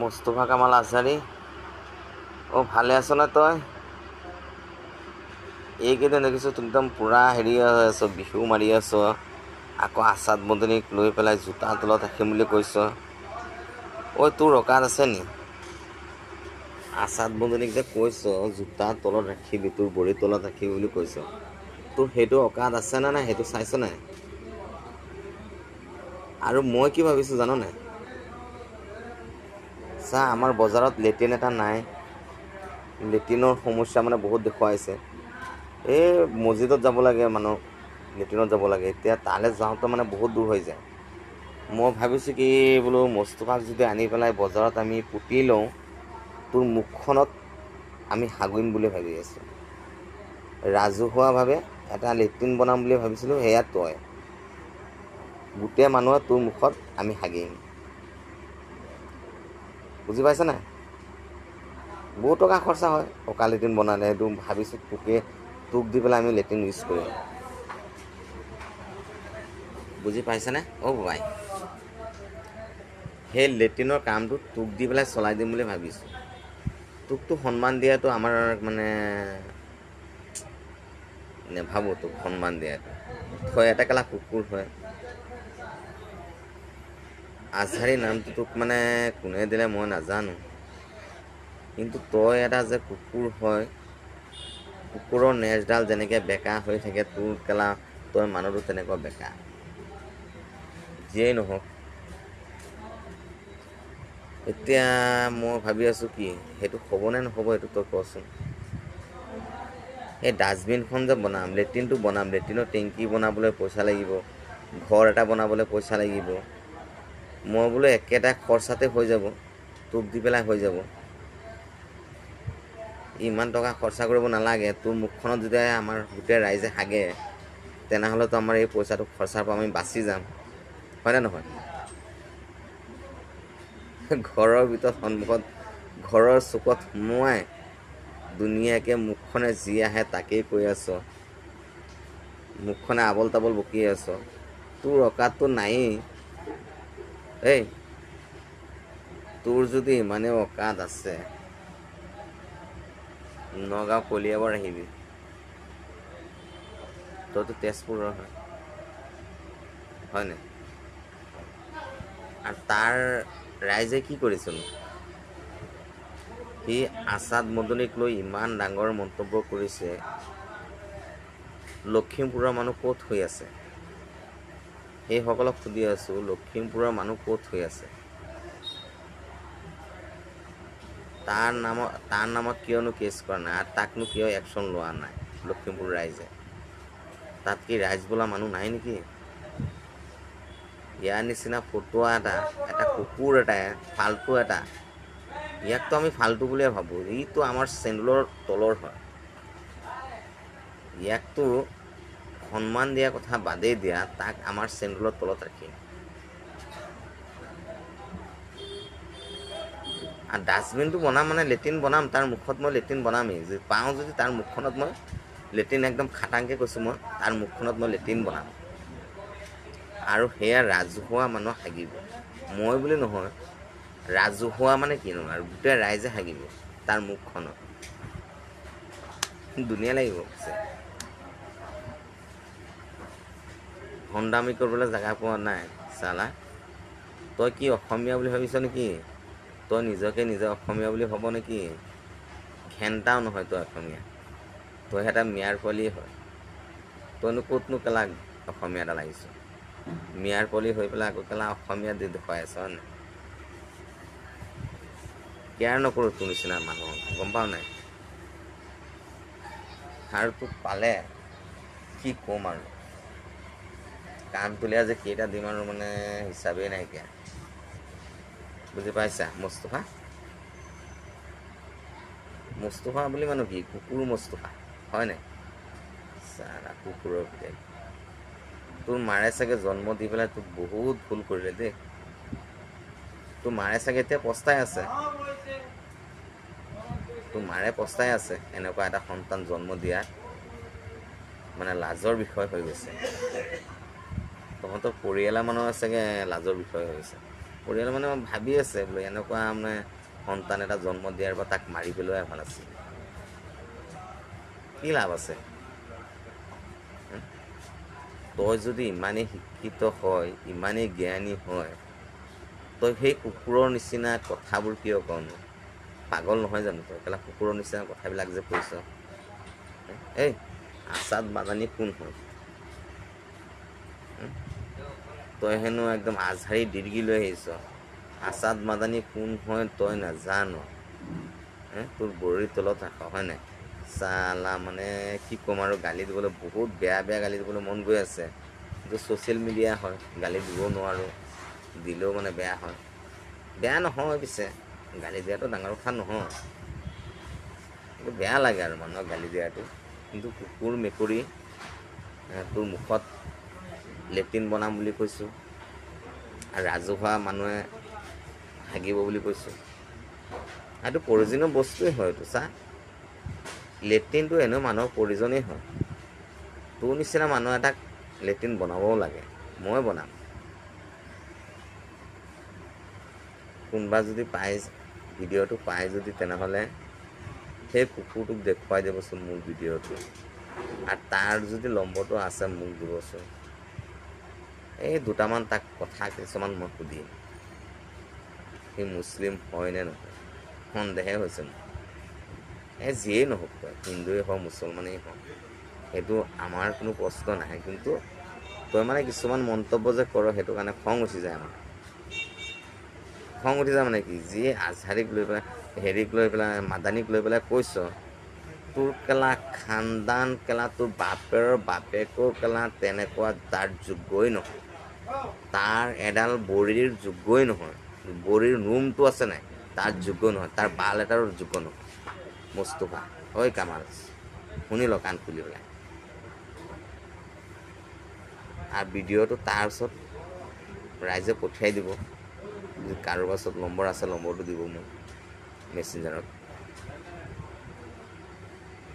মোস্তফা কামাল আজহাৰী, ভালে আছ নে তই? এইকেইদিন দেখিছোঁ একদম পূৰা হেৰি হৈ আছ, বিহু মাৰি আছ, আকৌ আছাদ মদনীক লৈ পেলাই জোতা তলত ৰাখিম বুলি কৈছ। তোৰ অকাত আছে নি? আছাদ মদনীক যে কৈছ জোতা তলত ৰাখিবি, তোৰ ভৰিৰ তলত ৰাখিবি বুলি কৈছ, তোৰ সেইটো অকাত আছে নে নাই সেইটো চাইছ নাই? আৰু মই কি ভাবিছোঁ জান নাই? চা, আমাৰ বজাৰত লেট্ৰিন এটা নাই, লেট্ৰিনৰ সমস্যা মানে বহুত দেখুৱাইছে। এই মছজিদত যাব লাগে, মানুহ লেট্ৰিনত যাব লাগে, এতিয়া তালৈ যাওঁতে মানে বহুত দূৰ হৈ যায়। মই ভাবিছোঁ কি বোলো মোস্তফাক যদি আনি পেলাই বজাৰত আমি পুতি লওঁ, তোৰ মুখখনত আমি হাগিম বুলি ভাবি আছোঁ। ৰাজহুৱাভাৱে এটা লেট্ৰিন বনাম বুলি ভাবিছিলোঁ, সেয়া তই। গোটেই মানুহে তোৰ মুখত আমি হাগিম। বুজি পাইছ নাই? বহুত টকা খৰচা হয় পকা লেট্ৰিন বনালে, সেইটো ভাবিছোঁ তোক দি পেলাই আমি লেট্ৰিন ইউজ কৰিম। বুজি পাইছনে বাই? সেই লেট্ৰিনৰ কামটো তোক দি পেলাই চলাই দিম বুলি ভাবিছোঁ। তোকতো সন্মান দিয়াটো আমাৰ মানে নেভাবোঁ, তোক সন্মান দিয়াটো। তই এটা কেলা কুকুৰ হয়। আজহাৰী নামটো তোক মানে কোনে দিলে মই নাজানো, কিন্তু তই এটা যে কুকুৰ হয়, কুকুৰৰ নেজডাল যেনেকৈ বেকা হৈ থাকে, তোৰ কেলা তই মানুহটো তেনেকুৱা বেকা। যিয়েই নহওক, এতিয়া মই ভাবি আছোঁ কি সেইটো হ'বনে নহ'ব, সেইটো তই কচোন। এই ডাষ্টবিনখন যে বনাম, লেট্ৰিনটো বনাম, লেট্ৰিনৰ টেংকি বনাবলৈ পইচা লাগিব, ঘৰ এটা বনাবলৈ পইচা লাগিব। মই বোলো একেটা খৰচাতে হৈ যাব, তোক দি পেলাই হৈ যাব। ইমান টকা খৰচা কৰিব নালাগে। তোৰ মুখখনত যদি আমাৰ গোটেই ৰাইজে হাগে, তেনেহ'লেতো আমাৰ এই পইচাটো খৰচাৰ পৰা আমি বাচি যাম, হয়নে নহয়? ঘৰৰ ভিতৰত সন্মুখত ঘৰৰ চুকত সোমোৱাই ধুনীয়াকৈ মুখখনে যি আহে তাকেই কৈ আছ, মুখখনে আবল তাবল বকি আছ। তোৰ অকাতটো নায়েই। তোৰ যদি ইমানে অকাত আছে, নগাঁও কলিয়াবৰ আহিবি। তইতো তেজপুৰৰ হয় নাই? আৰু তাৰ ৰাইজে কি কৰিছিল? সি আছাদ মদনীক লৈ ইমান ডাঙৰ মন্তব্য কৰিছে। লখিমপুৰৰ মানুহ ক'ত হৈ আছে? সেইসকলক সুধি আছোঁ, লখিমপুৰৰ মানুহ ক'ত হৈ আছে? তাৰ নামত কিয়নো কেছ কৰা নাই, আৰু তাকনো কিয় একশ্যন লোৱা নাই লখিমপুৰ ৰাইজে? তাত কি ৰাইজ বোলা মানুহ নাই নেকি? ইয়াৰ নিচিনা ফটুৱা এটা কুকুৰ এটা, ফাল্টু এটা, ইয়াকতো আমি ফাল্টু বুলিয়ে ভাবোঁ। ইটো আমাৰ চেণ্ডেলৰ তলৰ হয়। ইয়াকতো সন্মান দিয়া কথা বাদেই দিয়া, তাক আমাৰ চেণ্ডেলৰ তলত ৰাখিম। আৰু ডাষ্টবিনটো বনাম মানে লেট্ৰিন বনাম, তাৰ মুখত মই লেট্ৰিন বনামেই। যদি পাওঁ যদি তাৰ মুখখনত মই লেট্ৰিন, একদম খাটাংকৈ কৈছোঁ, মই তাৰ মুখখনত মই লেট্ৰিন বনাম। আৰু সেয়া ৰাজহুৱা মানুহ হাগিব। মই বুলি নহয়, ৰাজহুৱা মানে কিনো আৰু গোটেই ৰাইজে হাগিব তাৰ মুখখনত। ধুনীয়া লাগিব পিছে। ভণ্ডামি কৰিবলৈ জেগা পোৱা নাই চালা। তই কি অসমীয়া বুলি ভাবিছ নেকি? তই নিজকে নিজে অসমীয়া বুলি ভাব নেকি? ঘেণ্টাও নহয় তই অসমীয়া, তই এটা মিয়াৰ পোৱালিয়ে হয়। তইনো ক'তনো কেলা অসমীয়া এটা লাগিছ? মিয়াৰ পোৱালি হৈ পেলাই আকৌ কেলা অসমীয়া দেখুৱাই আছ হয় নাই? কেয়াৰ নকৰোঁ তোৰ নিচিনা মানুহক, গম পাৱ নাই? আৰু তোক পালে কি ক'ম আৰু, কাণফুলীয়া যে কেইটা দিম আৰু মানে হিচাপেই নাইকিয়া। বুজি পাইছা মোস্তফা? মোস্তফা বুলি মানুহ কি? কুকুৰ মোস্তফা হয় নাই? চালা কুকুৰৰ ভিতৰত। তোৰ মাৰে চাগে জন্ম দি পেলাই তোক বহুত ভুল কৰিলে দেই। তোৰ মাৰে চাগে এতিয়া পস্তাই আছে। তোৰ মাৰে পস্তাই আছে এনেকুৱা এটা সন্তান জন্ম দিয়াত। মানে লাজৰ বিষয় হৈ গৈছে। তহঁতৰ পৰিয়ালৰ মানুহৰ চাগে লাজৰ বিষয় হৈ গৈছে। পৰিয়াল মানে ভাবি আছে বোলে এনেকুৱা মানে সন্তান এটা জন্ম দিয়াৰ পৰা তাক মাৰি পেলোৱাই ভাল আছিল। কি লাভ আছে? তই যদি ইমানেই শিক্ষিত হয়, ইমানেই জ্ঞানী হয়, তই সেই কুকুৰৰ নিচিনা কথাবোৰ কিয় কওঁনো? পাগল নহয় জানো তই? কেলা কুকুৰৰ নিচিনা কথাবিলাক যে কৈছ। এই আছাদ মাদানী কোন হয়? তই হেনো একদম আজহাৰী ডিগ্ৰী লৈ আহিছ। আছাদ মাদানী কোন হয় তই নাজান? তোৰ বৰীৰ তলত ৰাখ, হয় নাই? চালা মানে কি ক'ম আৰু, গালি দিবলৈ বহুত বেয়া বেয়া গালি দিবলৈ মন গৈ আছে, কিন্তু ছ'চিয়েল মিডিয়া হয়, গালি দিব নোৱাৰোঁ, দিলেও মানে বেয়া হয়। বেয়া নহয় পিছে, গালি দিয়াটো ডাঙৰ কথা নহয়, কিন্তু বেয়া লাগে আৰু মানুহক গালি দিয়াটো। কিন্তু কুকুৰ মেকুৰী তোৰ মুখত লেট্ৰিন বনাম বুলি কৈছোঁ, আৰু ৰাজহুৱা মানুহে হাগিব বুলি কৈছোঁ। সেইটো প্ৰয়োজনীয় বস্তুৱেই হয়। এইটো চা, লেট্ৰিনটো এনেও মানুহৰ প্ৰয়োজনেই হয়। তোৰ নিচিনা মানুহ এটাক লেট্ৰিন বনাবও লাগে, মই বনাম। কোনোবা যদি পায়, ভিডিঅ'টো পায় যদি, তেনেহ'লে সেই কুকুৰটোক দেখুৱাই দিবচোন মোৰ ভিডিঅ'টো, আৰু তাৰ যদি নম্বৰটো আছে মোক দিবচোন। এই দুটামান তাক কথা কিছুমান মই সুধিম, সি মুছলিম হয় নে নহয়, সন্দেহে হৈছে মোৰ। যিয়েই নহওক, তই হিন্দুৱেই হওক মুছলমানেই হওক, সেইটো আমাৰ কোনো প্ৰশ্ন নাহে, কিন্তু তই মানে কিছুমান মন্তব্য যে কৰ, সেইটো কাৰণে খং উঠি যায় আমাৰ। খং উঠি যায় মানে কি, যিয়ে আজহাৰীক লৈ পেলাই, হেৰিক লৈ পেলাই, মাদানীক লৈ পেলাই কৈছ, তোৰ কেলা খানদান, কেলা তোৰ বাপেৰৰ বাপেকো কেলা তেনেকুৱা তাৰ যোগ্যই নহয়, তাৰ এডাল বৰীৰ যোগ্যই নহয়, বৰীৰ নোমটো আছে নাই তাৰ যোগ্য নহয়, তাৰ বাল এটাৰো যোগ্য নহয়। মোস্তফা ঐ কামাল, শুনি ল কাণ খুলি পেলাই। আৰু ভিডিঅ'টো তাৰ ওচৰত ৰাইজে পঠিয়াই দিব, যদি কাৰোবাৰ ওচৰত নম্বৰ আছে নম্বৰটো দিব মোক মেছেঞ্জাৰত।